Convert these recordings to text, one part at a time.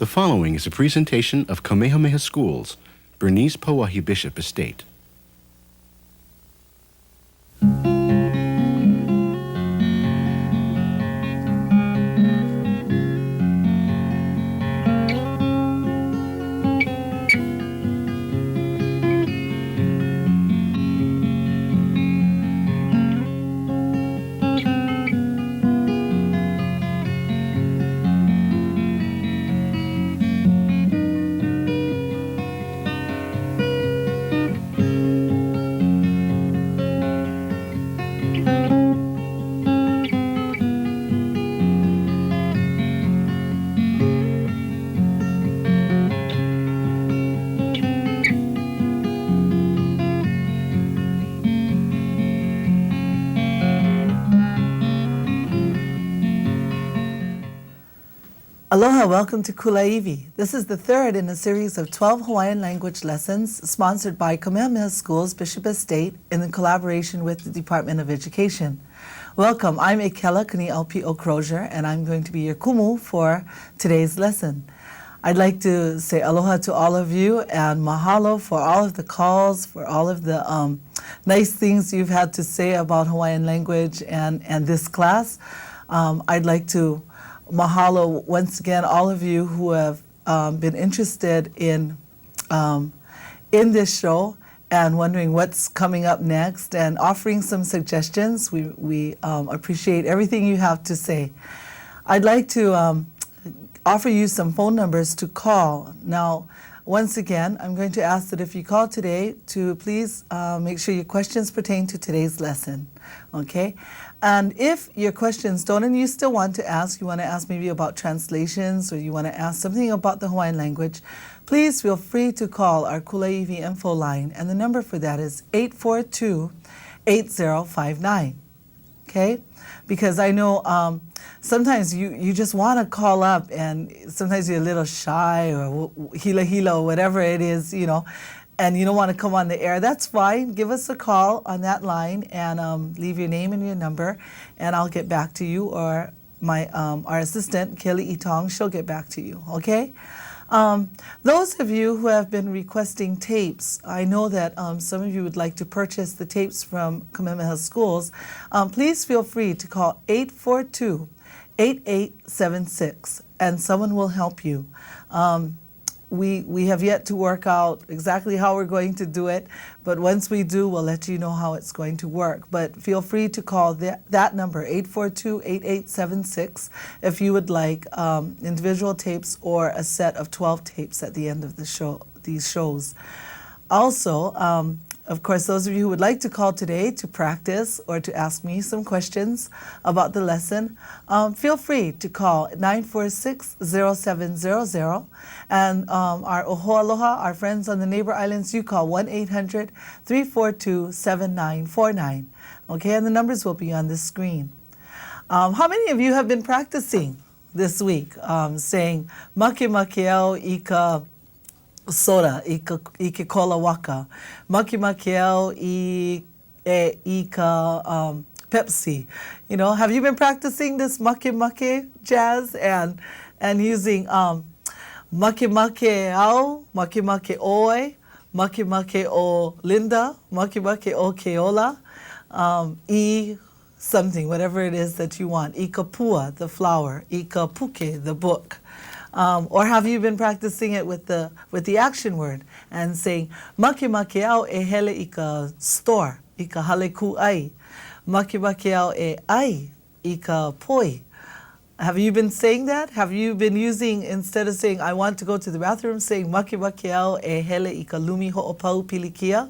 The following is a presentation of Kamehameha Schools, Bernice Pauahi Bishop Estate. Aloha, welcome to Kulāiwi. This is the third in a series of 12 Hawaiian language lessons sponsored by Kamehameha Schools, Bishop Estate, in collaboration with the Department of Education. Welcome, I'm Ekela Kani'aupio Crozier, and I'm going to be your kumu for today's lesson. I'd like to say aloha to all of you and mahalo for all of the calls, for all of the nice things you've had to say about Hawaiian language and this class. I'd like to mahalo once again all of you who have been interested in this show and wondering what's coming up next and offering some suggestions. We appreciate everything you have to say. I'd like to offer you some phone numbers to call. Now, once again, I'm going to ask that if you call today to please make sure your questions pertain to today's lesson, okay? And if your questions don't and you still want to ask, you want to ask maybe about translations or you want to ask something about the Hawaiian language, please feel free to call our Kulāiwi info line, and the number for that is 842-8059, okay? Because I know sometimes you just want to call up and sometimes you're a little shy or hila or whatever it is, you know, and you don't want to come on the air. That's fine. Give us a call on that line and leave your name and your number, and I'll get back to you, or my our assistant, Kelly Itong, she'll get back to you, okay? Those of you who have been requesting tapes, I know that some of you would like to purchase the tapes from Kamehameha Schools. Please feel free to call 842-8876 and someone will help you. We have yet to work out exactly how we're going to do it, but once we do, we'll let you know how it's going to work. But feel free to call that number, 842-8876, if you would like individual tapes or a set of 12 tapes at the end of the show, these shows. Also, of course, those of you who would like to call today to practice or to ask me some questions about the lesson, feel free to call 946-0700. And our Ohoaloha, our friends on the neighbor islands, you call 1-800-342-7949. Okay, and the numbers will be on the screen. How many of you have been practicing this week saying, Make makeo ika soda, ike kola waka, maki makeo ika Pepsi. You know, have you been practicing this make jazz and using make au, make oi, make o Linda, make o Keola, something, whatever it is that you want. Ika pua, the flower, ika puke, the book. Or have you been practicing it with the action word and saying make au e hele ika store, ika hale ku ai, make au e ai, ika poi. Have you been saying that? Have you been using, instead of saying I want to go to the bathroom, saying make au e hele ika lumi ho'opau pilikia?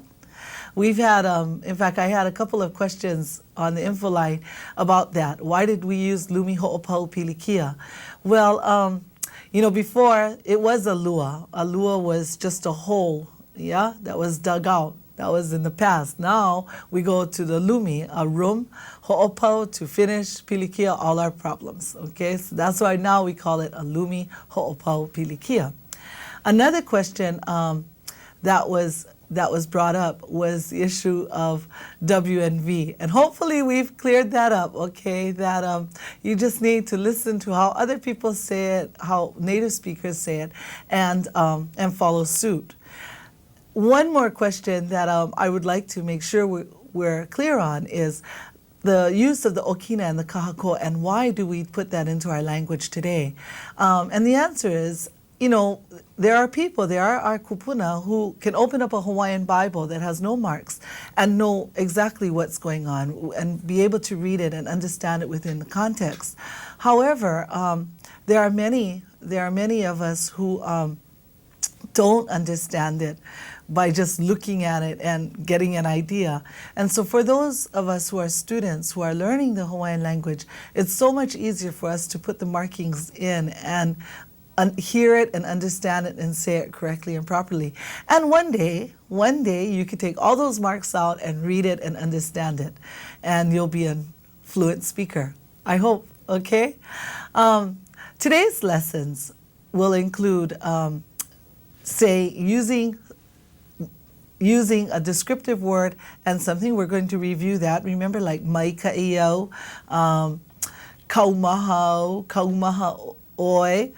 We've had, in fact, I had a couple of questions on the info line about that. Why did we use lumi ho'opau pilikia? Well, you know, before it was a lua. A lua was just a hole, yeah, that was dug out. That was in the past. Now we go to the lumi, a room, ho'opau, to finish, pilikia, all our problems. Okay, so that's why now we call it a lumi ho'opau pilikia. Another question that was that was brought up was the issue of W and V. And hopefully we've cleared that up, okay? That you just need to listen to how other people say it, how native speakers say it, and follow suit. One more question that I would like to make sure we're clear on is the use of the okina and the kahako, and why do we put that into our language today? And the answer is, you know, there are our kupuna who can open up a Hawaiian Bible that has no marks and know exactly what's going on and be able to read it and understand it within the context. However, there are many of us who don't understand it by just looking at it and getting an idea. And so for those of us who are students who are learning the Hawaiian language, it's so much easier for us to put the markings in and hear it and understand it and say it correctly and properly. And one day you could take all those marks out and read it and understand it, and you'll be a fluent speaker, I hope, okay? Today's lessons will include, say, using a descriptive word and something. We're going to review that. Remember, like mai ka'io, kaumahau, kaumaha oi,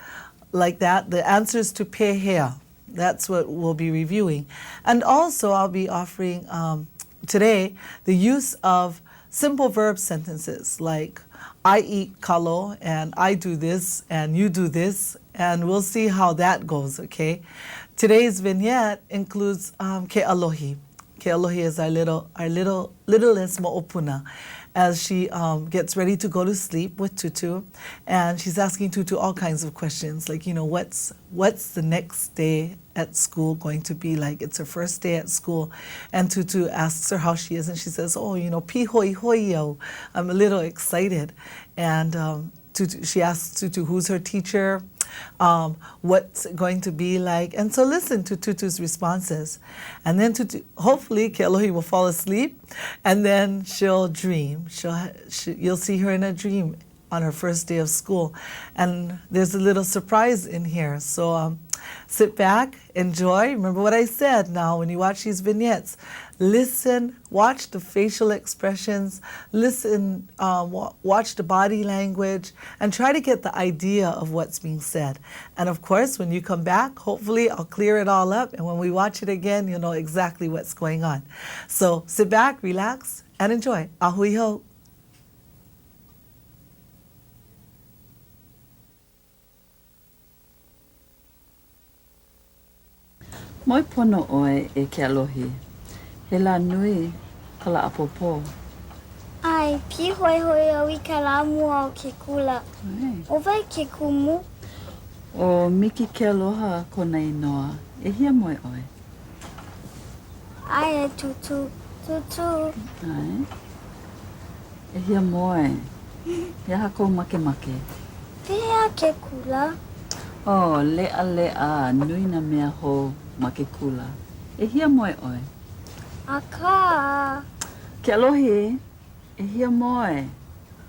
like that. The answers to pehea. That's what we'll be reviewing. And also I'll be offering today the use of simple verb sentences like I eat kalo and I do this and you do this, and we'll see how that goes, okay? Today's vignette includes ke alohi. Ke alohi is our littlest mo'opuna, as she gets ready to go to sleep with Tutu, and she's asking Tutu all kinds of questions, like, you know, what's the next day at school going to be like? It's her first day at school, and Tutu asks her how she is, and she says, oh, you know, pi hoi hoi yo, I'm a little excited, and she asks Tutu who's her teacher, what's it going to be like, and so listen to Tutu's responses, and then Tutu, hopefully Kealohi will fall asleep, and then she'll dream. You'll see her in a dream on her first day of school, and there's a little surprise in here. So sit back, enjoy. Remember what I said. Now, when you watch these vignettes, listen, watch the facial expressions, listen, watch the body language, and try to get the idea of what's being said. And of course, when you come back, hopefully I'll clear it all up, and when we watch it again, you'll know exactly what's going on. So sit back, relax, and enjoy. Ahui ho. Moi pono oe e ke alohi. He la nui ka la apopo. Ai, pi hoi hoi au I ka la mua o ke kula. O vai ke kumu? O miki ke aloha kona inoa. E hia moi oe. Ai e tutu, tutu. Ai. E hia moi. Ia hako make make. Pehea ke kula? O lea nui na mea ho ma ke kula. E hia moi oe. A ka. Ke alohi. E hia moi.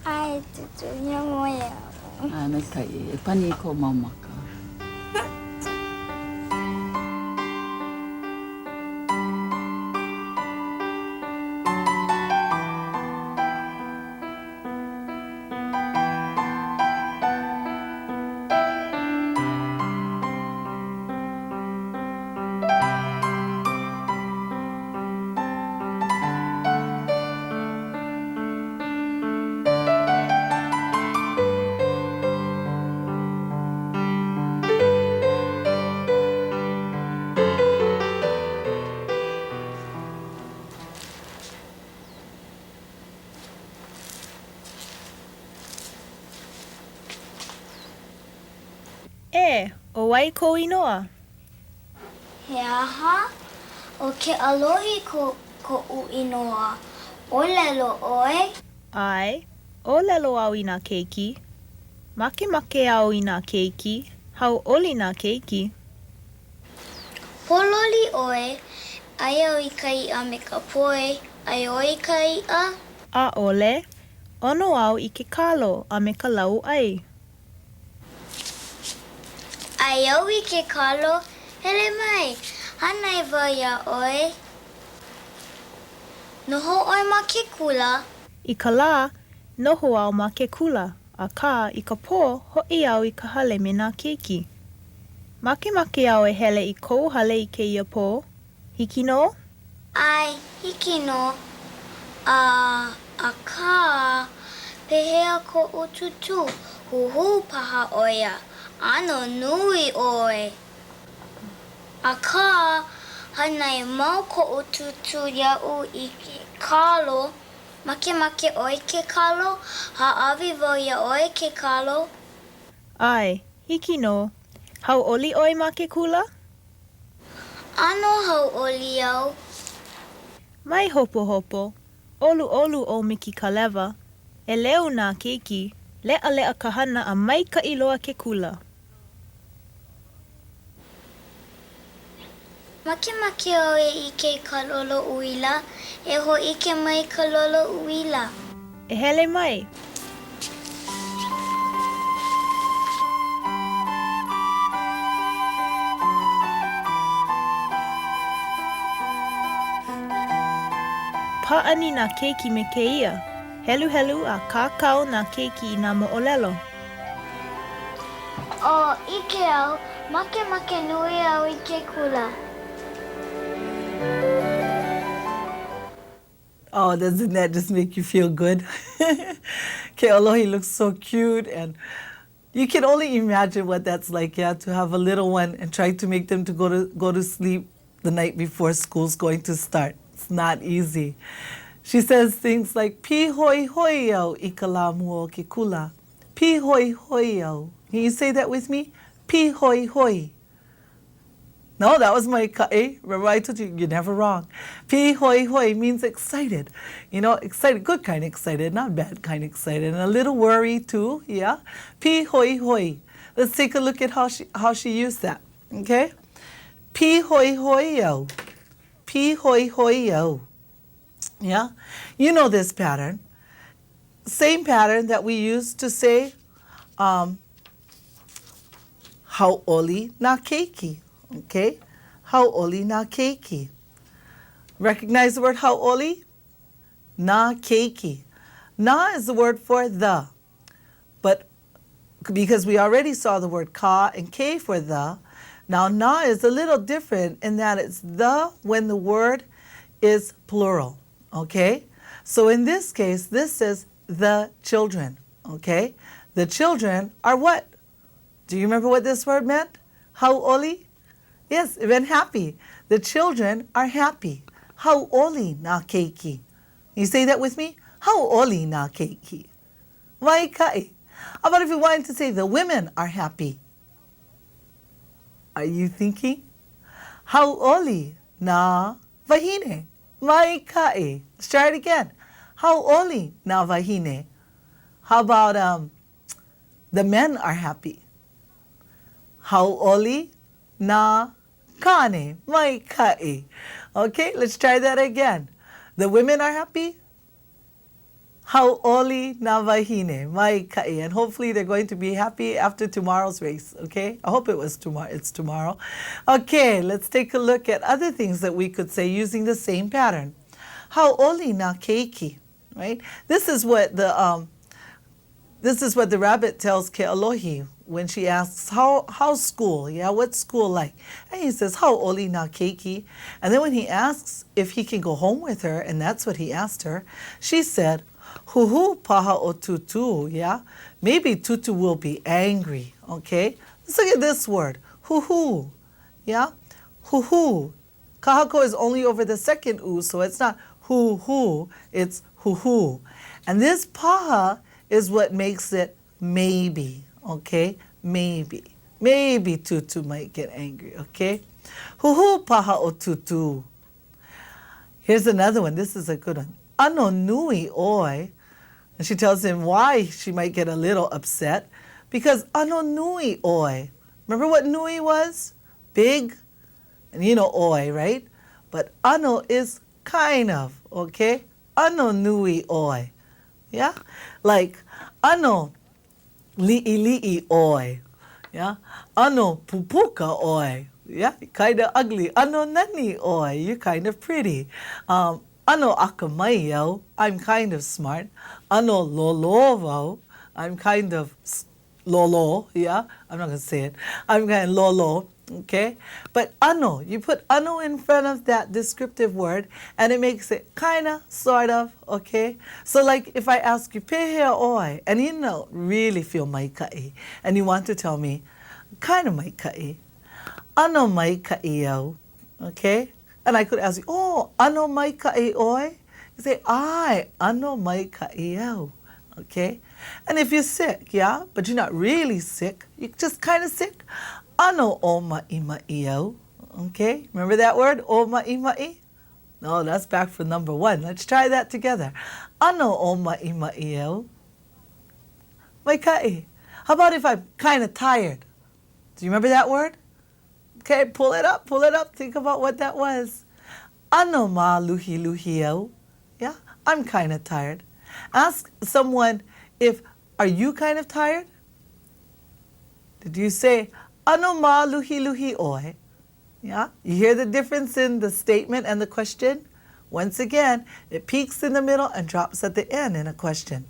Ai tutu, ia moe au. Ana kai e pani I ko maumaka. E, o wai ko inoa. He aha, o ke alohi ko u inoa. O lelo oe. Ai, o lelo au I nā keiki. Make au I nā keiki. Hau oli nā keiki. Pololi oe. Ai au I ka ia me ka poe. Ai o I ka ia. A ole, ono au I ke kalo a me ka lau ai. Ai au I ke kalo. Hele mai. Hanai waya oi. Noho oi ma ke kula. I ka lā, noho au ma ke kula, a ka i ka pō hoʻi au i ka hale me nā keiki. Makemake au e hele i kou hale i kēia pō. Hiki no? Ai, hiki no. A ka pehea ko ututu. Huhu paha oia. Ano nui oi. A ka hanai mau ko ututu iau I kalo. Make oi ke kalo. Ha'awi wau ia oi ke kalo. Ai, hiki no. Hauʻoli ʻoe ma ke kula? Ano hauʻoli au. Mai hopo, olu o Miki ka lewa. E leu nā keiki, leʻa ka hana a maikaʻi loa ke kula. Make oi I ke kalolo uila. E ho ike mai ka lolo uila. E hele mai. Pa'ani nā keiki me kēia. Helu a kākau nā keiki I nā mo'olelo. O ike au, make nui au I ke kula. Oh, doesn't that just make you feel good? Ke'olohi looks so cute, and you can only imagine what that's like, yeah, to have a little one and try to make them to go to sleep the night before school's going to start. It's not easy. She says things like, pi hoi hoi au I ka la mua o ke kula. Pi hoi hoi au. Can you say that with me? Pi hoi hoi. No, that was my ka'e. Remember I told you, you're never wrong. Pi hoi hoi means excited. You know, excited, good kind of excited, not bad kind of excited. And a little worry too, yeah? Pi hoi hoi. Let's take a look at how she used that, okay? Pi hoi hoi au. Pi hoi hoi au. Yeah? You know this pattern. Same pattern that we used to say, hauʻoli nā keiki. Okay? Hauʻoli nā keiki. Recognize the word hauʻoli? Nā keiki. Nā is the word for the. But because we already saw the word ka and ke for the, now nā is a little different in that it's the when the word is plural. Okay? So in this case, this is the children. Okay? The children are what? Do you remember what this word meant? Hauʻoli? Yes, it meant happy. The children are happy. Hauʻoli nā keiki. You say that with me? Hauʻoli nā keiki. Waikai. How about if you wanted to say the women are happy? Are you thinking? Hauʻoli nā wahine. Waikai. Let's try it again. Hauʻoli nā wahine. How about the men are happy? Hauʻoli nā kane, mai kaʻi. Okay, let's try that again. The women are happy? Hauʻoli nā wahine, mai kaʻi. And hopefully they're going to be happy after tomorrow's race, okay? I hope it's tomorrow. Okay, let's take a look at other things that we could say using the same pattern. Hauʻoli nā keiki, right? This is what the rabbit tells Ke'alohi when she asks, how's school? Yeah, what's school like? And he says, hauʻoli nā keiki. And then when he asks if he can go home with her, and that's what he asked her, she said, huhu paha o tutu, yeah? Maybe tutu will be angry, okay? Let's look at this word, huhu, yeah? Huhu. Kahako is only over the second u, so it's not huhu, it's huhu. And this paha is what makes it maybe, okay? Maybe. Maybe tutu might get angry, okay? Huhu paha o tutu. Here's another one. This is a good one. Ano nui oi. And she tells him why she might get a little upset. Because ano nui oi. Remember what nui was? Big. And you know oi, right? But ano is kind of, okay? Ano nui oi. Yeah? Like, ano li'i oi. Yeah? Ano pupuka oi. Yeah, kind of ugly. Ano nani oi, you're kind of pretty. Ano akamayo, I'm kind of smart. Ano lolovo, I'm kind of lolo, yeah? I'm not going to say it. I'm kind of lolo, okay? But ano, you put ano in front of that descriptive word and it makes it kind of, sort of, okay? So like if I ask you, pehe oi, and you don't really feel mai kai, and you want to tell me, kind of mai kai, ano mai kai okay? And I could ask you, oh, ano mai kai oi? You say, ai, ano mai kai okay? And if you're sick, yeah, but you're not really sick, you're just kind of sick, ano o ma'i, okay? Remember that word, o ma'i? No, that's back for number 1. Let's try that together. Ano o ma'i, mai kai. How about if I'm kind of tired? Do you remember that word? Okay, pull it up, think about what that was. Ano ma luhi, yeah, I'm kind of tired. Ask someone if, are you kind of tired? Did you say, ano ma luhi oi? Yeah, you hear the difference in the statement and the question? Once again, it peaks in the middle and drops at the end in a question.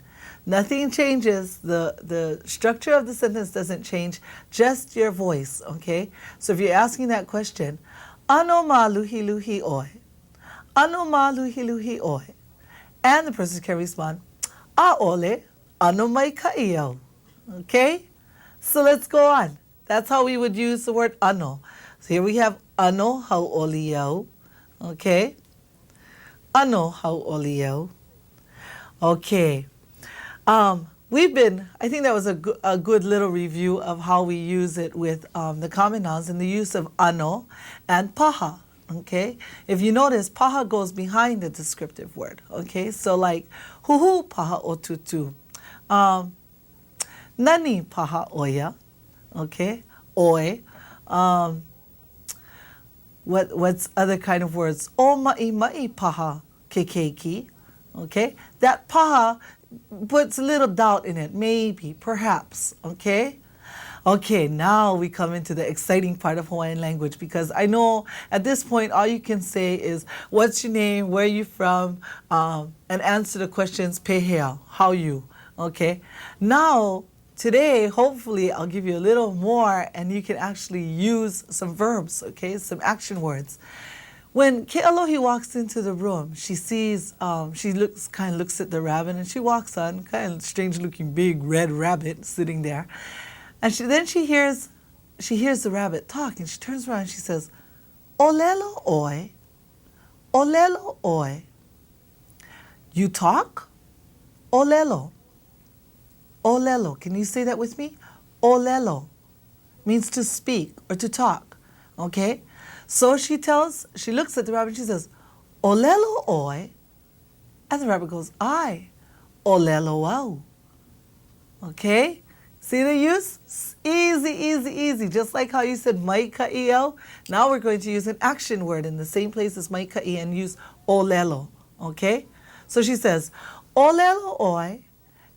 Nothing changes, the structure of the sentence doesn't change, just your voice, okay? So if you're asking that question, ano ma luhi oi? Ano ma luhi oi? And the person can respond, ole, ano mai kaiyo. Okay? So let's go on. That's how we would use the word ano. So here we have ano hau'olio. Okay? Ano hau'olio. Okay. I think that was a good little review of how we use it with the common nouns and the use of ano and paha. Okay, if you notice, paha goes behind the descriptive word. Okay, so like huhu paha otutu, nani paha oya, okay, oi, what's other kind of words? O ma'i paha kekeiki, okay, that paha puts a little doubt in it, maybe, perhaps, okay. Okay, now we come into the exciting part of Hawaiian language, because I know at this point all you can say is, what's your name, where are you from, and answer the questions, pehea, how you, okay? Now, today, hopefully I'll give you a little more and you can actually use some verbs, okay, some action words. When Ke'alohi walks into the room, she sees, she kind of looks at the rabbit and she walks on, kind of strange looking big red rabbit sitting there. And then she hears the rabbit talk, and she turns around and she says, olelo oi, olelo oi. You talk? Olelo. Olelo. Can you say that with me? Olelo means to speak or to talk, okay? So she looks at the rabbit and she says, olelo oi. And the rabbit goes, ai, olelo au. Okay? See the use? Easy. Just like how you said mai ka'iyo. Now we're going to use an action word in the same place as mai ka'i and use olelo. Okay? So she says, olelo oi.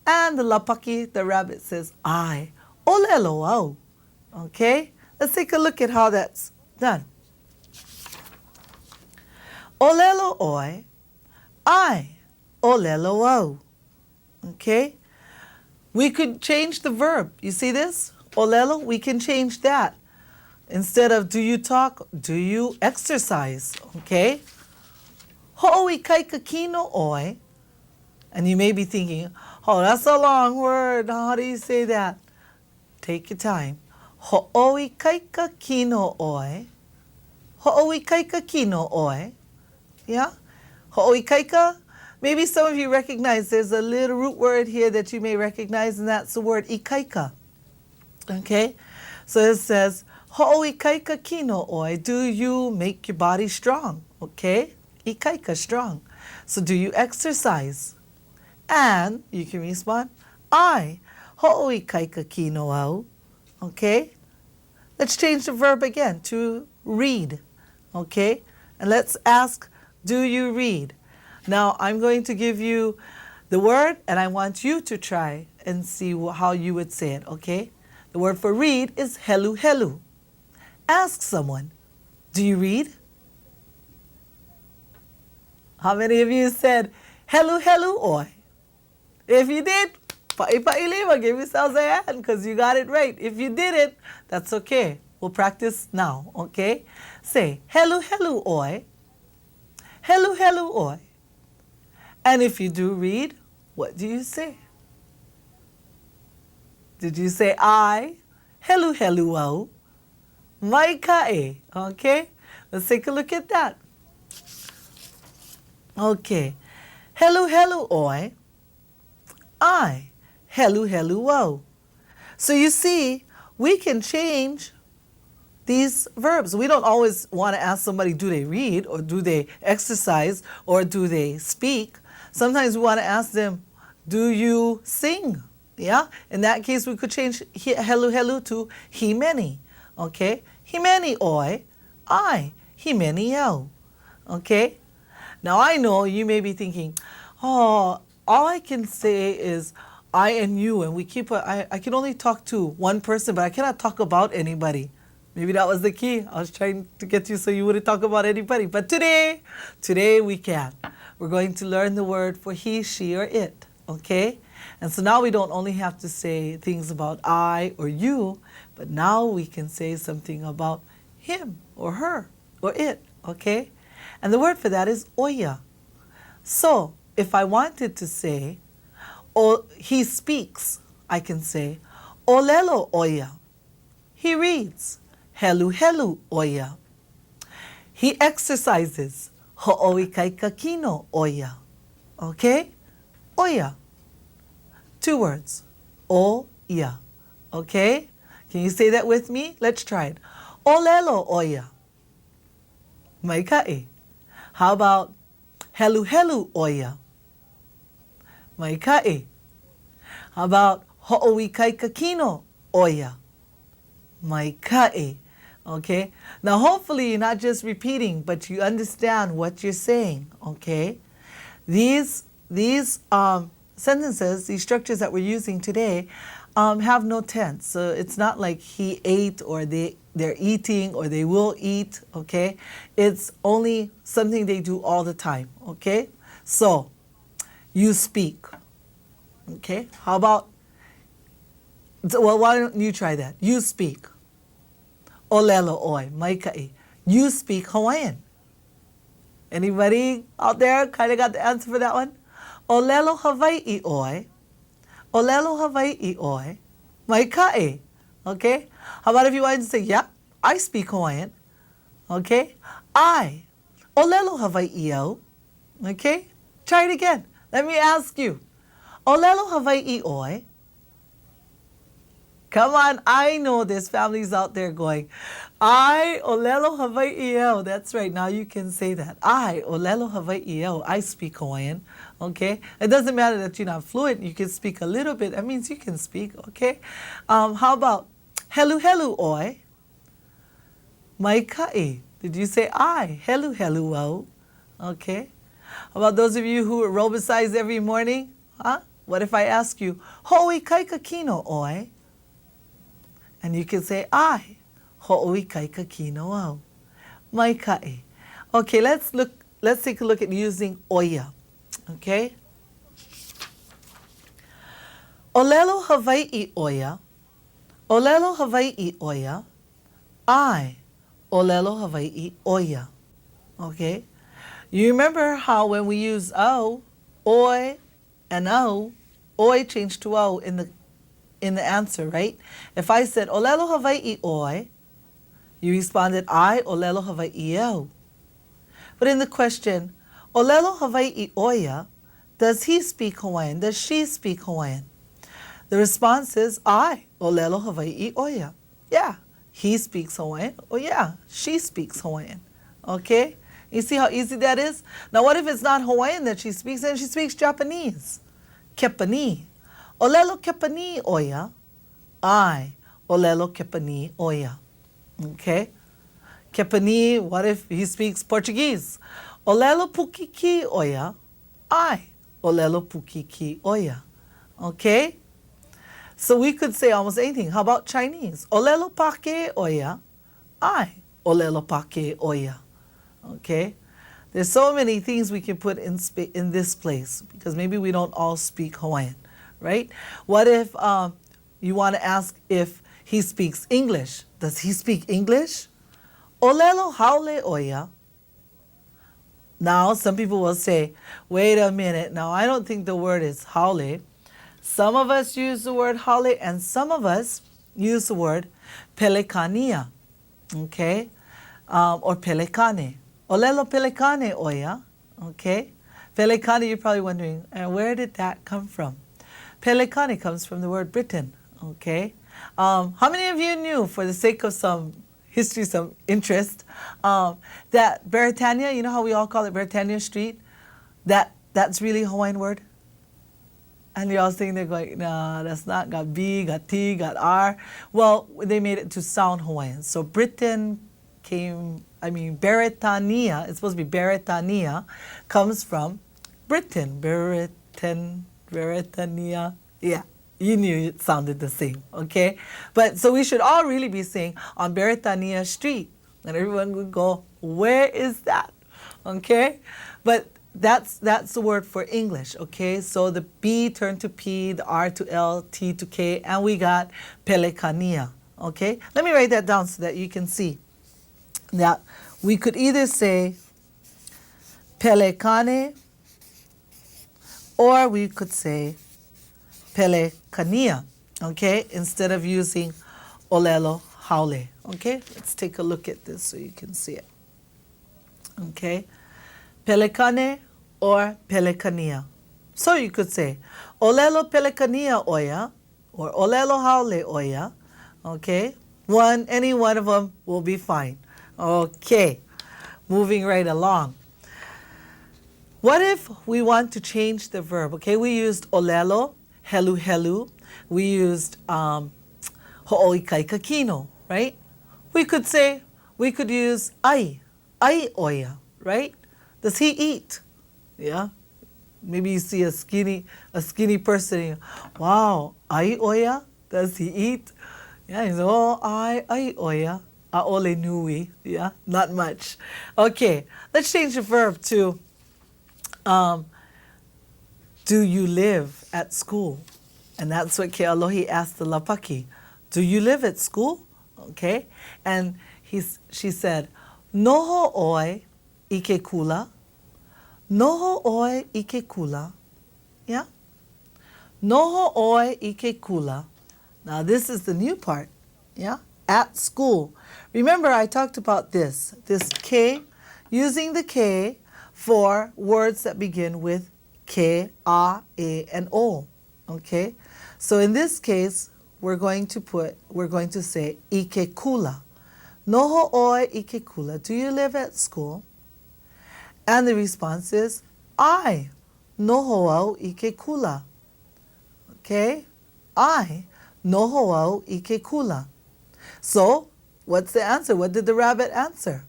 And the lapaki, the rabbit, says, ai, olelo au. Okay? Let's take a look at how that's done. Olelo oi. Ai, olelo au. Okay? We could change the verb. You see this? Olelo, we can change that. Instead of do you talk, do you exercise? Okay? Ho'oi kaika kino oi. And you may be thinking, oh, that's a long word. How do you say that? Take your time. Ho'oi kaika kino oi. Ho'oi kaika kino oi. Yeah? Ho'oi kaika. Maybe some of you recognize there's a little root word here that you may recognize, and that's the word ikaika. Okay? So it says, ho'o ikaika kino oi, do you make your body strong? Okay? Ikaika, strong. So do you exercise? And you can respond, ai, ho'o ikaika kino au. Okay? Let's change the verb again to read. Okay? And let's ask, do you read? Now, I'm going to give you the word, and I want you to try and see how you would say it, okay? The word for read is helu helu. Ask someone, do you read? How many of you said, helu helu oi? If you did, pa'i give yourselves a hand because you got it right. If you didn't, that's okay. We'll practice now, okay? Say, helu helu oi. Helu helu oi. And if you do read, what do you say? Did you say I? Helu helu au. Mai kae. Okay? Let's take a look at that. Okay. Helu helu oi. I. Helu helu au. So you see, we can change these verbs. We don't always want to ask somebody, do they read, or do they exercise, or do they speak? Sometimes we want to ask them, do you sing? Yeah? In that case, we could change helu helu to himeni. Okay? Himeni oi, I. Himeni au. Okay? Now I know you may be thinking, oh, all I can say is I and you, and I can only talk to one person, but I cannot talk about anybody. Maybe that was the key. I was trying to get you so you wouldn't talk about anybody. But today we can. We're going to learn the word for he, she, or it. Okay? And so now we don't only have to say things about I or you, but now we can say something about him or her or it. Okay? And the word for that is oya. So if I wanted to say, oh, he speaks, I can say, olelo oya. He reads. Helu helu oya. He exercises. Ho'oikaikakino oya. Okay? Oya. 2 words. O-ya. Okay? Can you say that with me? Let's try it. Olelo oya. Maikae. How about helu helu oya? Maikae. How about ho'oikaikakino oya? Maikae. Okay? Now hopefully you're not just repeating, but you understand what you're saying. Okay? These sentences, these structures that we're using today, have no tense. So it's not like he ate or they're eating or they will eat. Okay? It's only something they do all the time. Okay? So, you speak. Okay? How about, well, why don't you try that? You speak. Olelo oi, maikai. You speak Hawaiian. Anybody out there kind of got the answer for that one? Olelo Hawaii oi. Olelo Hawaii oi. Maikai. Okay? How about if you wanted to say, yeah, I speak Hawaiian. Okay? I. Olelo Hawaii o. Okay? Try it again. Let me ask you. Olelo Hawaii oi. Come on, I know there's families out there going, I, olelo Hawaii'eo. That's right, now you can say that. I, olelo Hawaii'eo. I speak Hawaiian, okay? It doesn't matter that you're not fluent. You can speak a little bit. That means you can speak, okay? How about helu helu oi? Maika'i. Did you say I? Helu helu au. Okay? How about those of you who aerobicize every morning? Huh? What if I ask you, hoi kaika kino oi? And you can say, I, ho'oi kaika kino au. Mai kae. Okay, let's take a look at using oya. Okay? Olelo Hawaii oya. Olelo Hawaii oya. I, olelo Hawaii oya. Okay? You remember how when we use o, oi, and o, oi changed to o in the answer, right? If I said, olelo Hawaii oi, you responded, I, olelo Hawaii o. But in the question, olelo Hawaii oya, does he speak Hawaiian? Does she speak Hawaiian? The response is, I, olelo Hawaii oya. Yeah, he speaks Hawaiian. Oh yeah, she speaks Hawaiian. Okay? You see how easy that is? Now what if it's not Hawaiian that she speaks and she speaks Japanese? Kepani. Olelo kepani oya. I, olelo kepani oya. Okay? Kepani, what if he speaks Portuguese? Olelo pukiki oya. I, olelo pukiki oya. Okay? So we could say almost anything. How about Chinese? Olelo pake oya. I. Olelo pake oia. Okay? There's so many things we can put in this place because maybe we don't all speak Hawaiian, right? What if you want to ask if he speaks English? Does he speak English? Olelo haole oia. Now, some people will say, wait a minute. Now, I don't think the word is haole. Some of us use the word haole and some of us use the word pelekania, okay? Or pelekane. Olelo pelekane oia, okay? Pelekane, you're probably wondering, where did that come from? Pelekane comes from the word Britain, okay? How many of you knew, for the sake of some history, some interest, that Beretania, you know how we all call it Beretania Street, that's really a Hawaiian word? And you're all sitting there going, no, that's not, got B, got T, got R. Well, they made it to sound Hawaiian. So Britain Beretania, it's supposed to be Beretania, comes from Britain. Beretania. Yeah, you knew it sounded the same, okay? But so we should all really be saying on Beretania Street. And everyone would go, where is that? Okay? But that's the word for English, okay? So the B turned to P, the R to L, T to K, and we got Pelekania, okay? Let me write that down so that you can see that we could either say Pelekane or we could say Pelekania, okay? Instead of using Olelo haole, okay? Let's take a look at this so you can see it, okay? Pelekane or Pelekania. So you could say Olelo Pelekania oia or Olelo haole oia, okay? Any one of them will be fine. Okay, moving right along. What if we want to change the verb? Okay, we used olelo, helu helu. We used ho'oikai kakino, right? We could use ai oia, right? Does he eat? Yeah. Maybe you see a skinny person. And wow, ai oia? Does he eat? Yeah, he's ai oia. Aole nui, yeah, not much. Okay, let's change the verb to do you live at school? And that's what Kealohi asked the Lapaki. Do you live at school? Okay, and she said, Noho oi ike kula. Noho oi ike kula. Yeah? Noho oi ike kula. Now this is the new part, yeah? At school. Remember, I talked about this K, using the K for words that begin with K, A, E, and O. Okay? So in this case, we're going to say Ike kula. Noho oi ike kula. Do you live at school? And the response is I. Noho au ike kula. Okay? I. Noho au ike kula. So, what's the answer? What did the rabbit answer?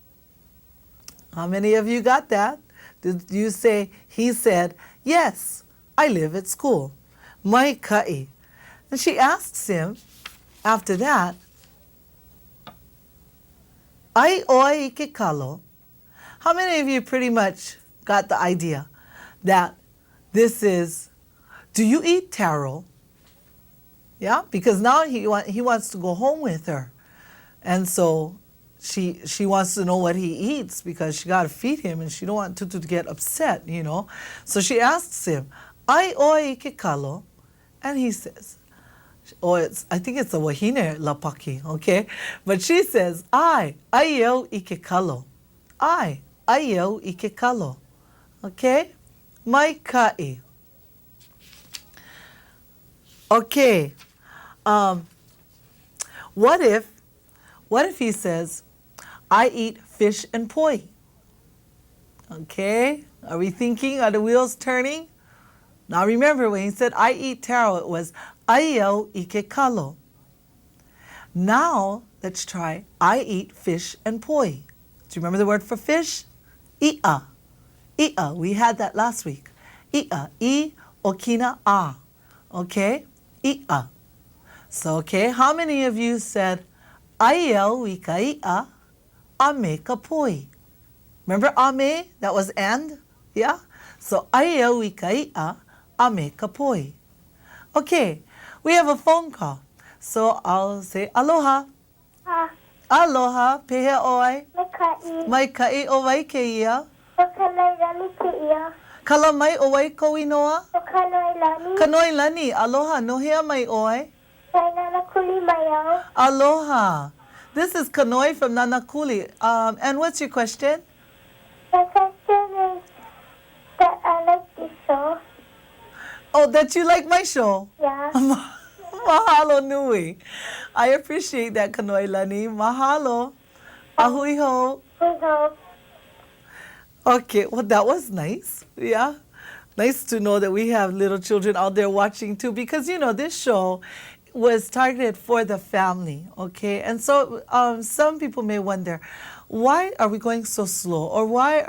How many of you got that? Did you say, he said, yes, I live at school. Mai kai. And she asks him, after that, ai oi ike kalo. How many of you pretty much got the idea that this is, do you eat taro? Yeah, because now he wants to go home with her. And so she wants to know what he eats because she got to feed him and she don't want Tutu to get upset, you know. So she asks him, ai oi ike kalo? And he says, I think it's a wahine lapaki, okay? But she says, ai yo ike kalo. I yo ike kalo. Okay? Mai kai. Okay. What if he says, I eat fish and poi? Okay, are we thinking? Are the wheels turning? Now remember, when he said, I eat taro, it was, Aio ike kalo. Now, let's try, I eat fish and poi. Do you remember the word for fish? I'a. I'a, we had that last week. I'a, I, okina, a. Okay, I'a. So, okay, how many of you said, Aiel wika i'a? ame kapoi. Remember ame? That was and? Yeah? So aiau ikai'a ame kapoi. Okay, we have a phone call. So I'll say aloha. Aloha, pehe oi. Mai kai o wai ke ia. Kala mai o wai ko inoa. Kanoi lani. Aloha, no hea mai oi. Aloha. This is Kanoi from Nanakuli. And what's your question? My question is that I like this show. Oh, that you like my show? Yeah. Mahalo nui. I appreciate that, Kanoi lani. Mahalo. Ahui ho. Okay, well, that was nice. Yeah. Nice to know that we have little children out there watching too, because, you know, this show was targeted for the family, okay? And so some people may wonder, why are we going so slow? Or why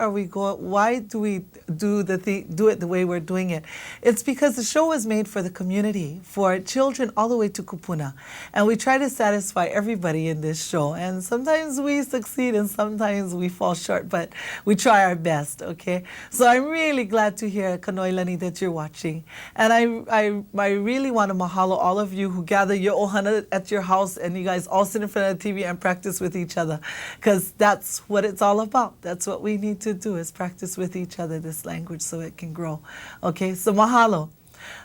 do we do it the way we're doing it? It's because the show was made for the community, for children all the way to kupuna. And we try to satisfy everybody in this show. And sometimes we succeed and sometimes we fall short, but we try our best, okay? So I'm really glad to hear, Kanoilani, that you're watching. And I really want to mahalo all of you who gather your ohana at your house and you guys all sit in front of the TV and practice with each other, because that's what it's all about. That's what we need to do, is practice with each other this language so it can grow. Okay, so mahalo.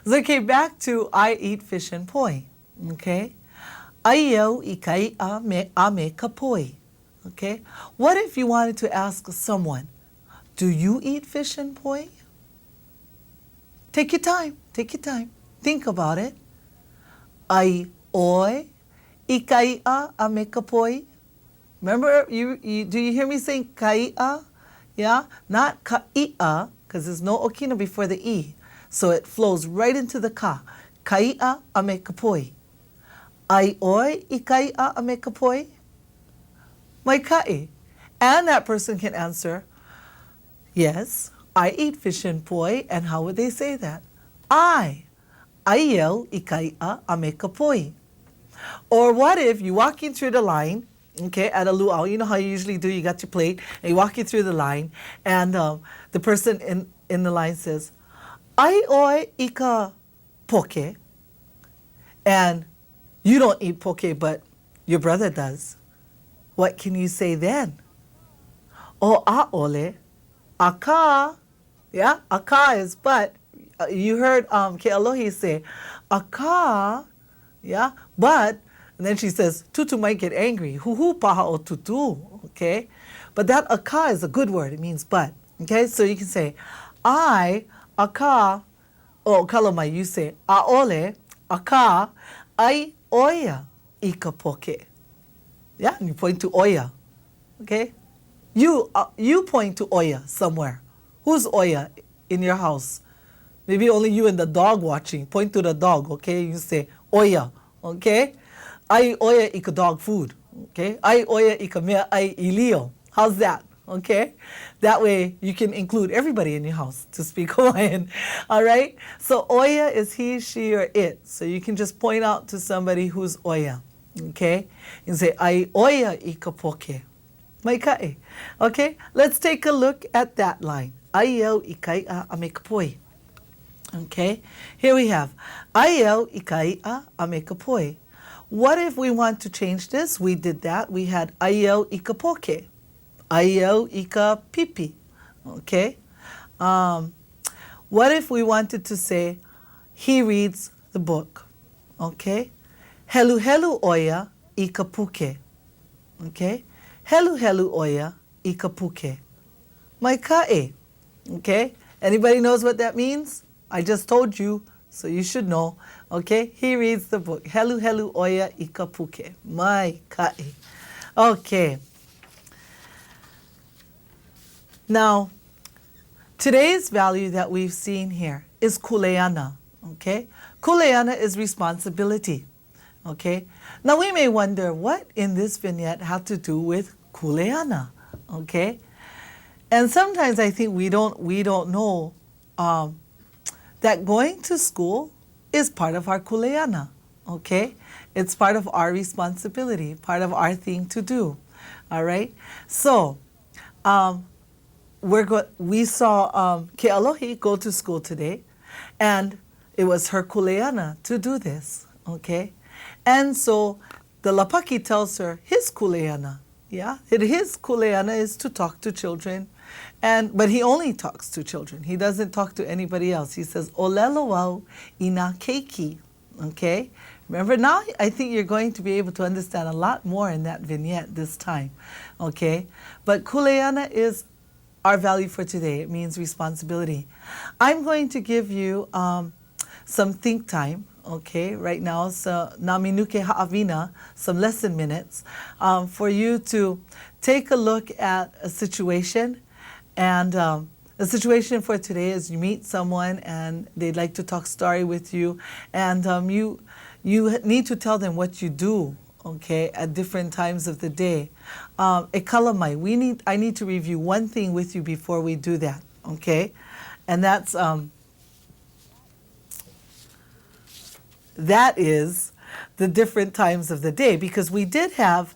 So, okay, back to I eat fish and poi. Okay, aiau ikai'a me ame kapoi. Okay, what if you wanted to ask someone, do you eat fish and poi? Take your time. Take your time. Think about it. Ai oi ikai'a ame kapoi. Remember, do you hear me saying kai'a? Yeah? Not ka'i'a, because there's no okina before the e. So it flows right into the ka. Kai'a ame kapoi. Ai oi I kai'a ame kapoi? Mai kai. And that person can answer, yes, I eat fish and poi. And how would they say that? Aiau I kai'a ame kapoi. Or what if you're walking through the line, okay, at a luau, you know how you usually do, you got your plate, and you're walking through the line, and the person in the line says, ai oi ika poke, and you don't eat poke, but your brother does. What can you say then? O a ole, aka, yeah, aka is but. You heard Ke Alohi say, aka, yeah, but, and then she says, tutu might get angry. Huhu paha o tutu, okay? But that aka is a good word. It means but, okay? So you can say, I, aka, oh, kalamai, you say, aole, aka, ai oya ika poke. Yeah, and you point to oya, okay? You point to oya somewhere. Who's oya in your house? Maybe only you and the dog watching. Point to the dog, okay? You say, oya, okay? Ai oya ika dog food, okay? Ai oya ika mea ai ilio. How's that, okay? That way you can include everybody in your house to speak Hawaiian, all right? So oya is he, she, or it. So you can just point out to somebody who's oya, okay? And say, ai oya ika poke. Mai kai. Okay, let's take a look at that line. Aiau ikai'a ame kapoi. Okay, here we have aiau ikai'a ame kapoi. What if we want to change this? We did that. We had aiau ika poke, aiau ika pipi. Okay, what if we wanted to say he reads the book? Okay, helu helu oya ika puke. Okay, helu helu oya ika puke. Mai kae. Okay, anybody knows what that means? I just told you, so you should know. Okay, he reads the book. Helu helu oya ika puke. Mai kai. Okay. Now, today's value that we've seen here is kuleana. Okay, kuleana is responsibility. Okay. Now we may wonder what in this vignette had to do with kuleana. Okay, and sometimes I think we don't know. That going to school is part of our kuleana, okay? It's part of our responsibility, part of our thing to do, All right. So we saw Kealohi go to school today, and it was her kuleana to do this. Okay. And so the lapaki tells her his kuleana. Yeah, his kuleana is to talk to children, but he only talks to children. He doesn't talk to anybody else. He says olelo wau ina keiki. Okay, remember now. I think you're going to be able to understand a lot more in that vignette this time. Okay, but kuleana is our value for today. It means responsibility. I'm going to give you some think time. Okay, right now, so naminuke ha'avina, some lesson minutes, for you to take a look at a situation. And the situation for today is you meet someone and they'd like to talk story with you, and you need to tell them what you do, okay, at different times of the day. Ekalamai, I need to review one thing with you before we do that, okay? And that is the different times of the day, because we did have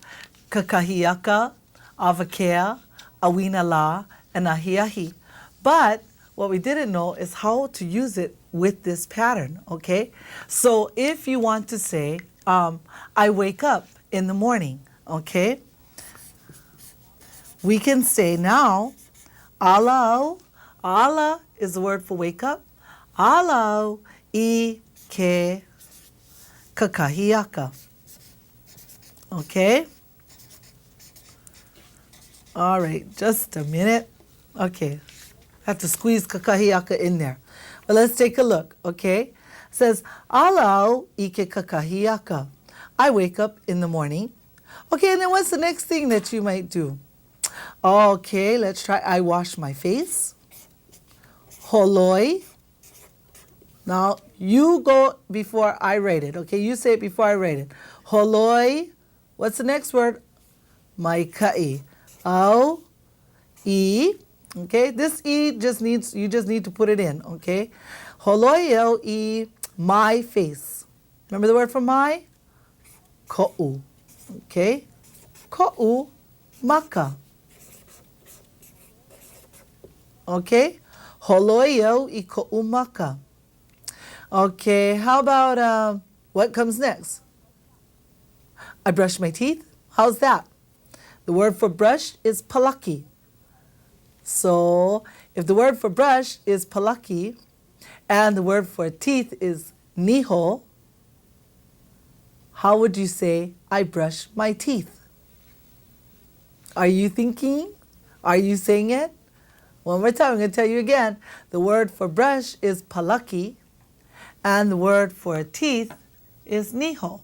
kakahiaka, avakea, awinala, and ahiahi. But what we didn't know is how to use it with this pattern, okay? So if you want to say, I wake up in the morning, okay? We can say now, alau, ala is the word for wake up, alau I ke kakahiaka. Okay? All right, just a minute. Okay, have to squeeze kakahiaka in there. But let's take a look, okay? It says, alau ike kakahiaka. I wake up in the morning. Okay, and then what's the next thing that you might do? Okay, let's try, I wash my face. Holoi. Now, you go before I write it, okay? You say it before I write it. Holoi. What's the next word? Maikai. Au. I. Okay, this I you just need to put it in, okay? Holoi au I, my face. Remember the word for my? Ko'u. Okay? Ko'u maka. Okay? Holoi au I ko'u maka. Okay, how about what comes next? I brush my teeth. How's that? The word for brush is palaki. So if the word for brush is palaki and the word for teeth is niho, how would you say, I brush my teeth? Are you thinking? Are you saying it? One more time, I'm going to tell you again. The word for brush is palaki and the word for teeth is niho.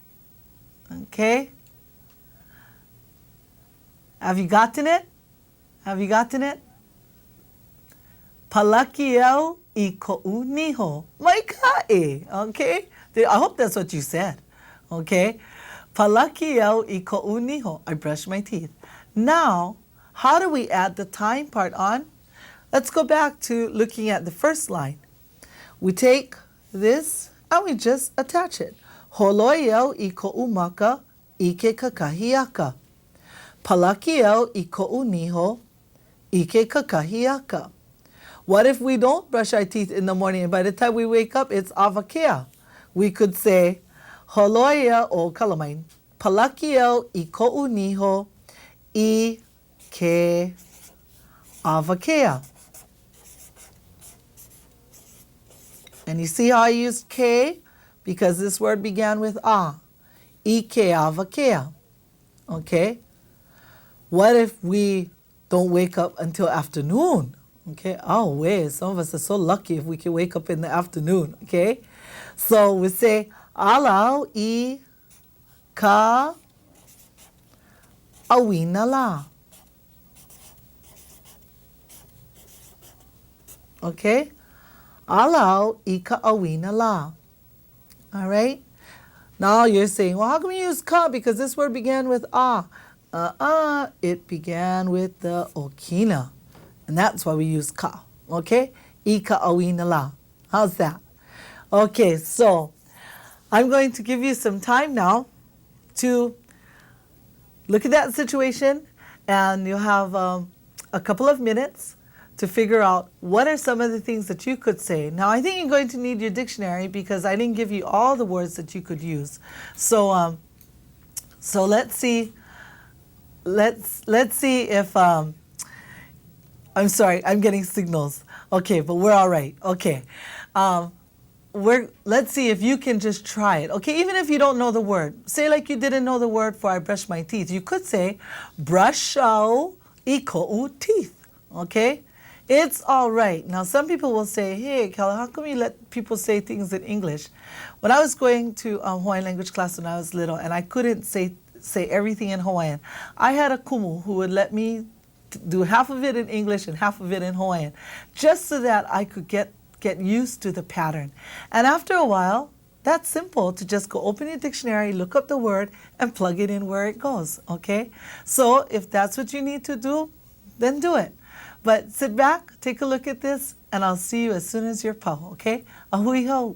Okay? Have you gotten it? Have you gotten it? Palakiau I ko'u niho. Maikai. Okay? I hope that's what you said. Okay? Palakiau I ko'u niho. I brush my teeth. Now, how do we add the time part on? Let's go back to looking at the first line. We take this and we just attach it. Holoiau I ko'u maka ike kakahiaka. Palakiau I ko'u niho ike kakahiaka. What if we don't brush our teeth in the morning and by the time we wake up it's avakea? We could say holoia o kalamain. Palakiau I ko'u niho I ke avakea. And you see how I used ke? Because this word began with a. Ike avakea. Okay? What if we don't wake up until afternoon? Okay? Oh, wait. Some of us are so lucky if we can wake up in the afternoon. Okay? So we say, alau I ka awina la. Okay? Alau I ka awina la. All right? Now you're saying, well, how can we use ka? Because this word began with a. It began with the okina. And that's why we use ka. Okay? I ka awina la. How's that? Okay, so I'm going to give you some time now to look at that situation and you'll have a couple of minutes to figure out what are some of the things that you could say. Now, I think you're going to need your dictionary because I didn't give you all the words that you could use. So, so let's see. Let's see if I'm sorry, I'm getting signals. Okay, but we're all right. Okay, let's see if you can just try it. Okay, even if you don't know the word, say like you didn't know the word for I brush my teeth. You could say brush au iko teeth. Okay. It's all right. Now, some people will say, hey, Kelly, how come you let people say things in English? When I was going to Hawaiian language class when I was little and I couldn't say everything in Hawaiian, I had a kumu who would let me do half of it in English and half of it in Hawaiian, just so that I could get used to the pattern. And after a while, that's simple to just go open your dictionary, look up the word, and plug it in where it goes, okay? So if that's what you need to do, then do it. But sit back, take a look at this, and I'll see you as soon as you're pau, okay? Ahui ho.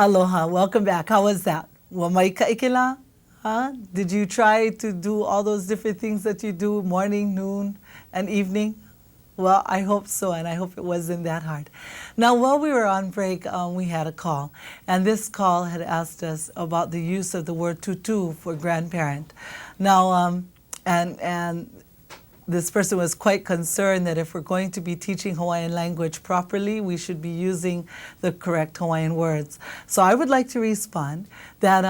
Aloha, welcome back. How was that? Wamaika ikila? Huh? Did you try to do all those different things that you do morning, noon, and evening? Well, I hope so, and I hope it wasn't that hard. Now, while we were on break, we had a call, and this call had asked us about the use of the word tutu for grandparent. Now, and this person was quite concerned that if we're going to be teaching Hawaiian language properly, we should be using the correct Hawaiian words. So I would like to respond that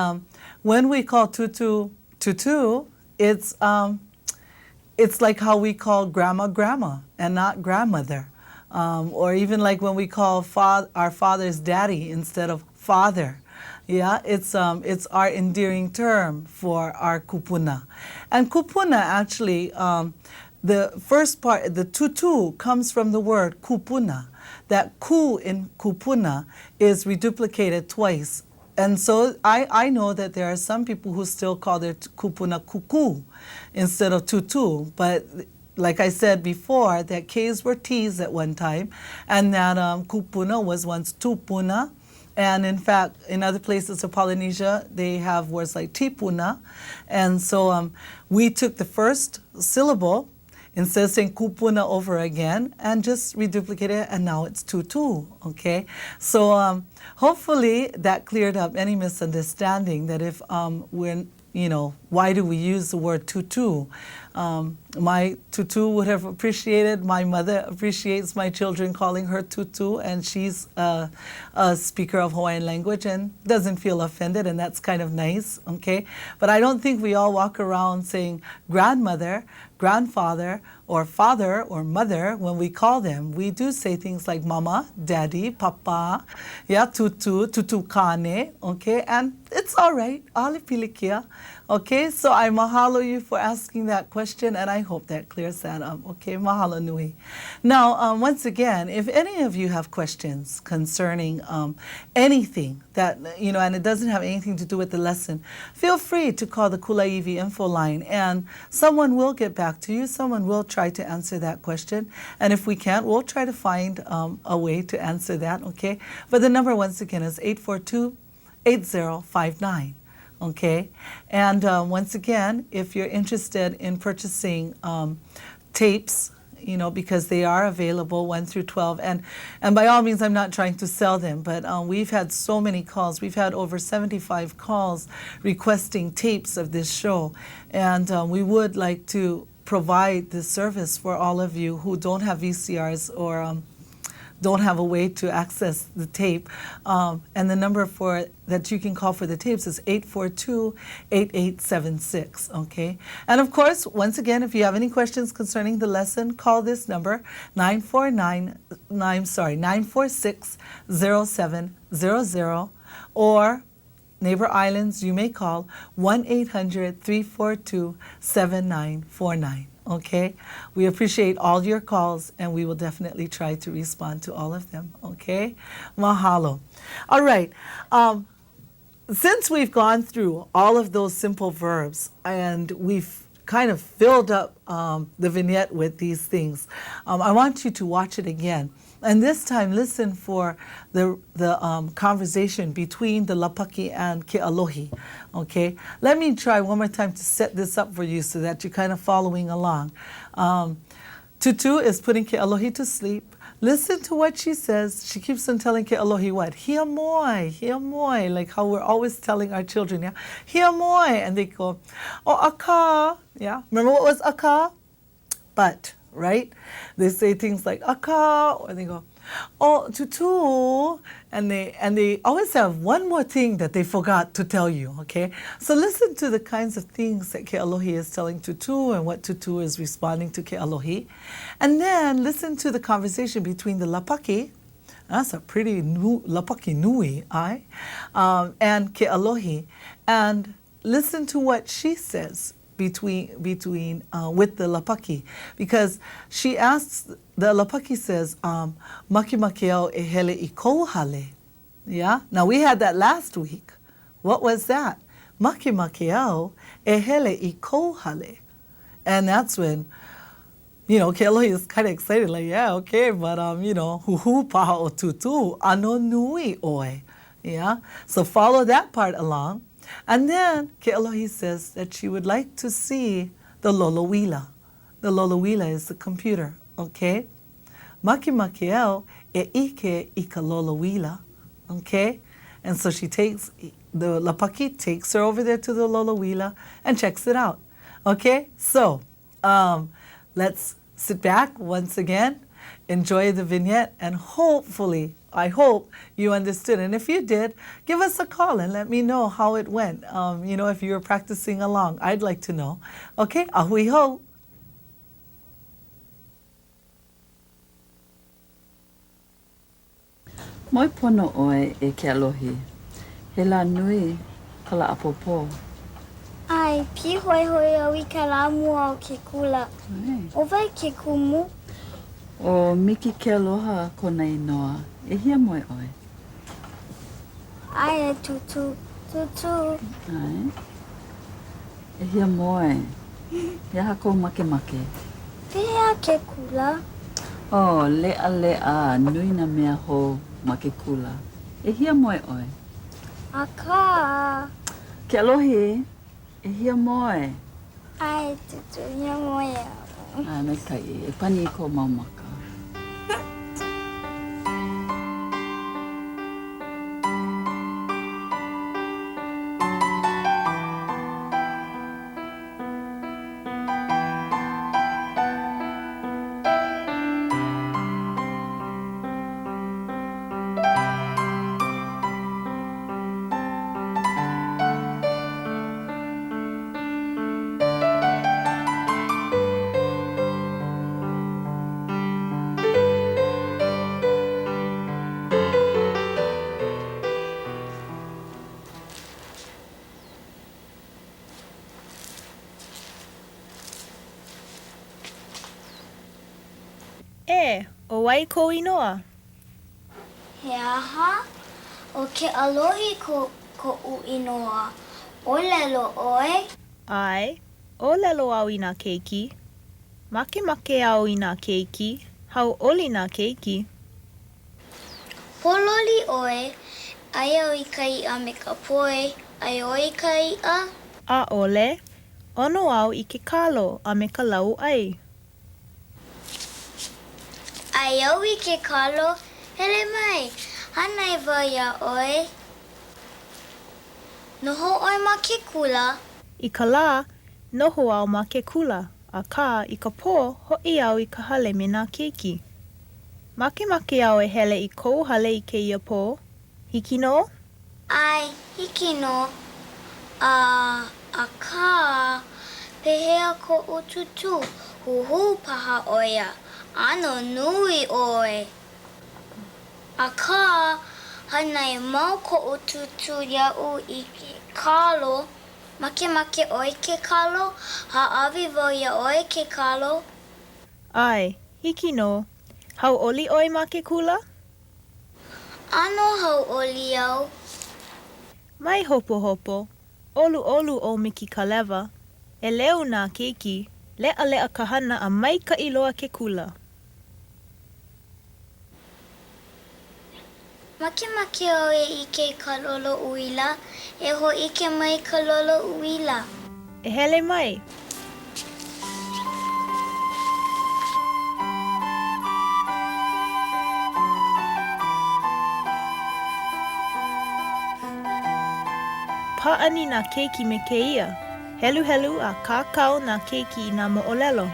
when we call tutu, tutu, it's like how we call grandma, grandma, and not grandmother. Or even like when we call our father's daddy instead of father. Yeah, it's our endearing term for our kupuna. And kupuna actually, the first part, the tutu, comes from the word kupuna. That ku in kupuna is reduplicated twice. And so I know that there are some people who still call their kupuna kuku instead of tutu. But like I said before, that K's were T's at one time, and that kupuna was once tupuna. And in fact, in other places of Polynesia, they have words like tipuna. And so we took the first syllable, instead of saying kupuna over again, and just reduplicated it, and now it's tutu, okay? So hopefully that cleared up any misunderstanding, that if we're why do we use the word tutu? My tutu would have appreciated, my mother appreciates my children calling her tutu, and she's a speaker of Hawaiian language and doesn't feel offended, and that's kind of nice, okay? But I don't think we all walk around saying grandmother, grandfather, or father or mother when we call them. We do say things like mama, daddy, papa, tutu, tutu kane, okay? And it's all right, ale pilikia, okay? So I mahalo you for asking that question, and I hope that clears that up, okay? Mahalo nui. Now, once again, if any of you have questions concerning anything that, and it doesn't have anything to do with the lesson, feel free to call the Kulāiwi info line, and someone will get back to you. Someone will try to answer that question, and if we can't, we'll try to find a way to answer that, okay? But the number, once again, is 842-8059. Okay, and once again, if you're interested in purchasing tapes, because they are available 1 through 12, and by all means, I'm not trying to sell them, but we've had so many calls. We've had over 75 calls requesting tapes of this show, and we would like to provide this service for all of you who don't have VCRs or don't have a way to access the tape. And the number that you can call for the tapes is 842-8876, okay? And of course, once again, if you have any questions concerning the lesson, call this number, 946-0700, or Neighbor Islands, you may call 1-800-342-7949. Okay, we appreciate all your calls, and we will definitely try to respond to all of them. Okay, mahalo. All right, since we've gone through all of those simple verbs and we've kind of filled up the vignette with these things, I want you to watch it again. And this time, listen for the conversation between the lapaki and Ke'alohi, okay? Let me try one more time to set this up for you so that you're kind of following along. Tutu is putting Ke'alohi to sleep. Listen to what she says. She keeps on telling Ke'alohi what? Hia moi, like how we're always telling our children, yeah? Hia moi, and they go, oh, aka, yeah? Remember what was aka? But. Right? They say things like aka, or they go, oh, tutu, and they always have one more thing that they forgot to tell you, okay? So listen to the kinds of things that Ke'alohi is telling tutu and what tutu is responding to Ke'alohi. And then listen to the conversation between the lapaki, that's a pretty lapaki nui, and Ke'alohi, and listen to what she says between with the lapaki, because she asks, the lapaki says, maki makiao e hele I kou hale. Yeah? Now we had that last week. What was that? Maki makiao e hele I kou hale. And that's when, Ke'alohi is kind of excited, like, yeah, okay, but, huhu paha o tutu, ano nui oe. Yeah? So follow that part along. And then Ke'alohi says that she would like to see the lolowila. The lolowila is the computer, okay? Maki makiao e ike ika lolowila, okay? And so the lapaki takes her over there to the lolowila and checks it out, okay? So let's sit back once again, enjoy the vignette, and hopefully, I hope you understood. And if you did, give us a call and let me know how it went. If you were practicing along, I'd like to know. Okay, ahui ho. Moi pono oe e Ke'alohi. He la nui ka la apopo. Ai, pi hoi au I ka la mua o ke kula. O vai ke kumu. O miki ke aloha kona inoa. E hia moe oe. Ai, tutu. Ai. E hia moe. Ia hako make. Pehea ke kula. O, lea, nui na mea ho ma ke kula. E hia moe oe. Aka. Ke'alohi, e hia moe. Ai, tutu, ia moe. Ai, mai kai, e pani I ko maumaka. Owai ko inoa. He aha, o ke alohi ko u inoa. O lelo oe. Ai, o lelo au i nā keiki. Make au i nā keiki. Hau oli nā keiki. Pololi oe, ai au i kai a me ka poe, ai o i kai a. A ole, ono au i ke kalo a me ka lau ai. Ai au i ke kalo, hele mai, hanai wa ia oe. Noho oe ma ke kula. I ka lā, noho au ma ke kula, a ka i ka pō ho'i au i ka hale me nā keiki. Make au e hele i kou hale i keia pō. Hiki no? Ai, hiki no. A ka, pehea ko o tutu, huhu paha oia, ano nui oe. A ka, hanai mau ko o tutu iau i ke kalo, make oe ke kalo, haawi wau ia oe ke kalo. Ai, hiki no. Hau oli oi ma ke kula? Ano hau oli au. Mai hopo, olu o Miki ka lewa. E leo nā keiki, lea ka hana a mai ka iloa ke kula. Make oe i ke kalolo uila, e ho ike mai kalolo uila. E hele mai. Pa'ani nā keiki me keia. Helu a kākau nā keiki i nā mo'olelo.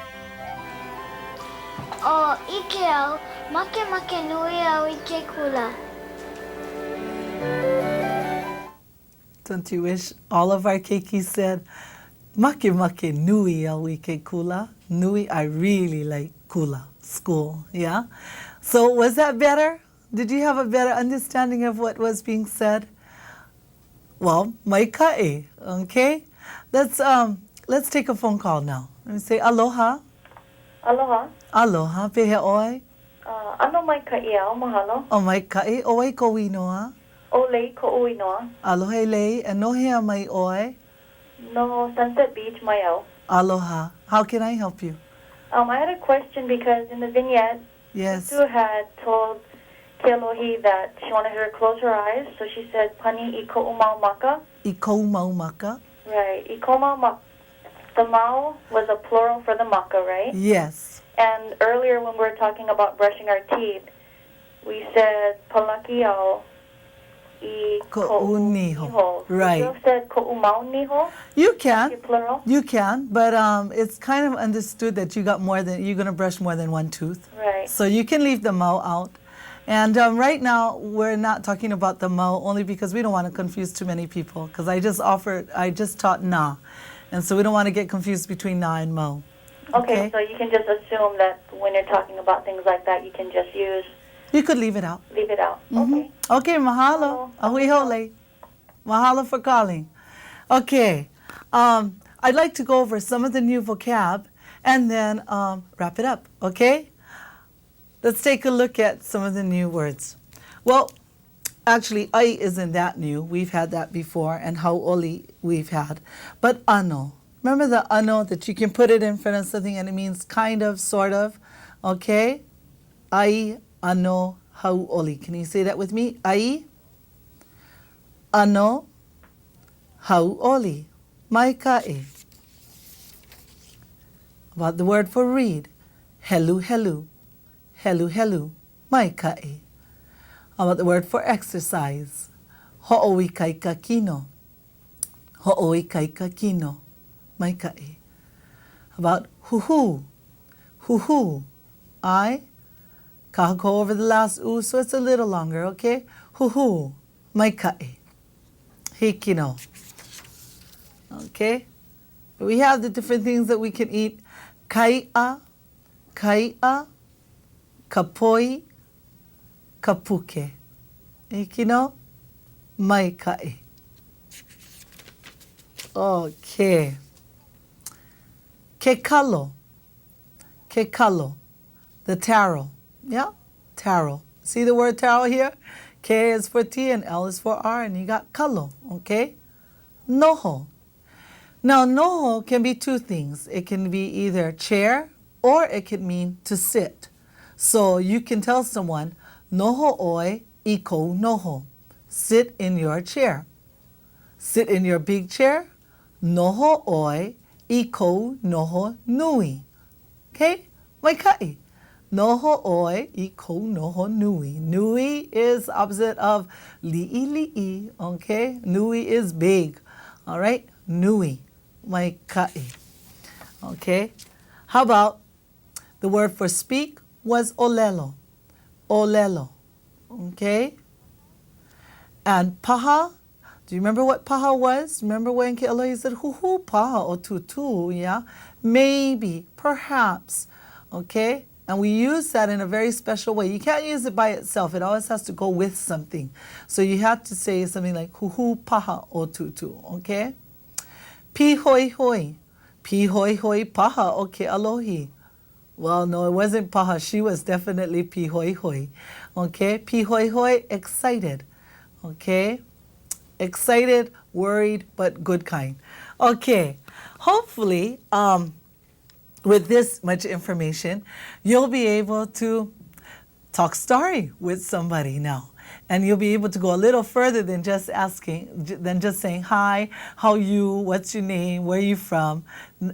O ike au, make nui au i ke kula. Don't you wish all of our keikis said, make nui au I ke kula? Nui, I really like kula, school, yeah? So was that better? Did you have a better understanding of what was being said? Well, mai kae, okay? Let's take a phone call now. Let me say aloha. Aloha. Aloha, pehe oi. Ano mai ka iao, mahalo. O mai kae, oi ko inoa. O lei ko uinoa. Aloha lei, e nohea mai oi. No Sunset Beach mai au. Aloha. How can I help you? I had a question because in the vignette, Yes. Sue had told Kealohi that she wanted her to close her eyes, so she said, Pani I ko umau maka. I kou mau maka. Right. I ko mau maka. The mau was a plural for the maka, right? Yes. And earlier when we were talking about brushing our teeth, we said palakiao I Ko uniho. Right. You said ko umau niho. You can. Plural. You can, but it's kind of understood that you're going to brush more than one tooth. Right. So you can leave the mau out. And right now, we're not talking about the mau only because we don't want to confuse too many people, because I just taught na. And so we don't want to get confused between na and mau. Okay, so you can just assume that when you're talking about things like that, you can just You could leave it out. leave it out. Mhm. Okay, mahalo. Ahui hole. Mahalo for calling. Okay, I'd like to go over some of the new vocab and then wrap it up, okay? Let's take a look at some of the new words. Well, actually, ai isn't that new. We've had that before, and hauoli we've had. But ano, remember the ano that you can put it in front of something and it means kind of, sort of, okay? Ai, ano, hauoli. Can you say that with me? Ai, ano, hauoli. Mai kae. About the word for read. Helu, helu. Helu, helu. Mai kae. About the word for exercise. Ho'oi kaika kino. Ho'oi kaika kino. Mai kae. About huhu. Huhu. I. Kahako over the last u, so it's a little longer, okay? Huhu. Mai kae. Hikino. Okay? But we have the different things that we can eat. Kai'a. Kai'a. Kapoi. Kapuke. Ikino, mai kae. Okay. Ke kalo. Ke kalo. The taro. Yeah, taro. See the word taro here? K is for T and L is for R, and you got kalo, okay? Noho. Now, noho can be two things. It can be either chair or it can mean to sit. So you can tell someone, noho oi iko noho. Sit in your chair. Sit in your big chair. Noho oi iko noho nui. Okay? Maikai. Noho oi iko noho nui. Nui is opposite of li'i li'i. Okay? Nui is big. All right? Nui. Maikai. Okay? How about the word for speak was olelo. Olelo. Okay? And paha, do you remember what paha was? Remember when Ke'alohi said, huhu paha o tutu, yeah? Maybe, perhaps, okay? And we use that in a very special way. You can't use it by itself. It always has to go with something. So you have to say something like, huhu paha o tutu, okay? Pi hoi hoi. Pi hoi hoi paha o Ke'alohi. Well, no, it wasn't paha. She was definitely pi hoi hoi. Okay? Pi hoi hoi, excited. Okay? Excited, worried, but good kind. Okay. Hopefully, with this much information, you'll be able to talk story with somebody now. And you'll be able to go a little further than just saying, hi, how you, what's your name, where are you from,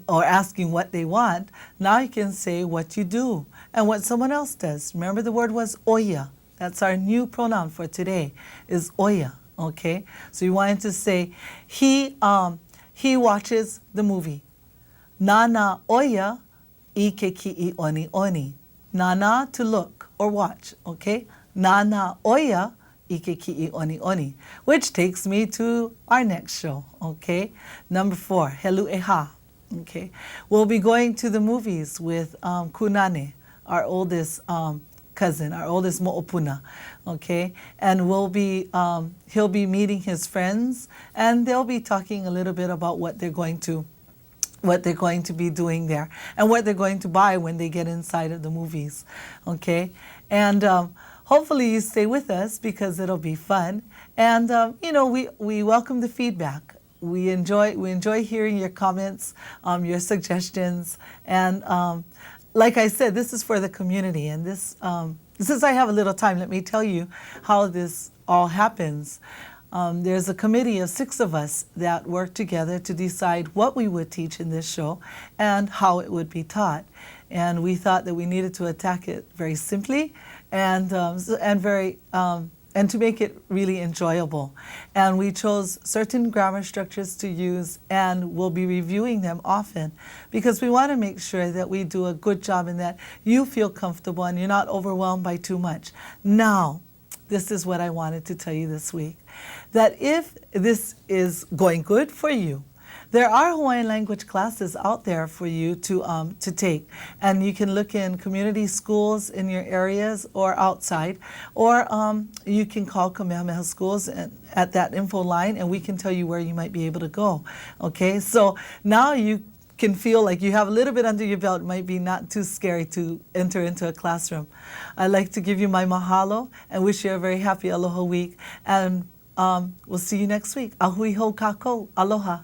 or asking what they want. Now you can say what you do and what someone else does. Remember the word was oya. That's our new pronoun for today, is oya, okay? So you wanted to say, he watches the movie. Nana oya ike ki'i oni oni. Nana, to look or watch, okay? Nana oya ike ki'i oni oni. Which takes me to our next show, okay? Number 4, helu eha, okay? We'll be going to the movies with Kunane, our oldest cousin, our oldest mo'opuna, okay? And he'll be meeting his friends, and they'll be talking a little bit about what they're going to be doing there and what they're going to buy when they get inside of the movies, okay? And hopefully you stay with us because it'll be fun. And we welcome the feedback. We enjoy hearing your comments, your suggestions, and like I said, this is for the community. And this, since I have a little time, let me tell you how this all happens. There's a committee of 6 of us that work together to decide what we would teach in this show and how it would be taught. And we thought that we needed to attack it very simply and to make it really enjoyable. And we chose certain grammar structures to use, and we'll be reviewing them often because we want to make sure that we do a good job and that you feel comfortable and you're not overwhelmed by too much. Now, this is what I wanted to tell you this week, that if this is going good for you, there are Hawaiian language classes out there for you to take, and you can look in community schools in your areas or outside, or you can call Kamehameha Schools at that info line, and we can tell you where you might be able to go. Okay, so now you can feel like you have a little bit under your belt. It might be not too scary to enter into a classroom. I'd like to give you my mahalo and wish you a very happy Aloha week, and we'll see you next week. Ahui ho kako. Aloha.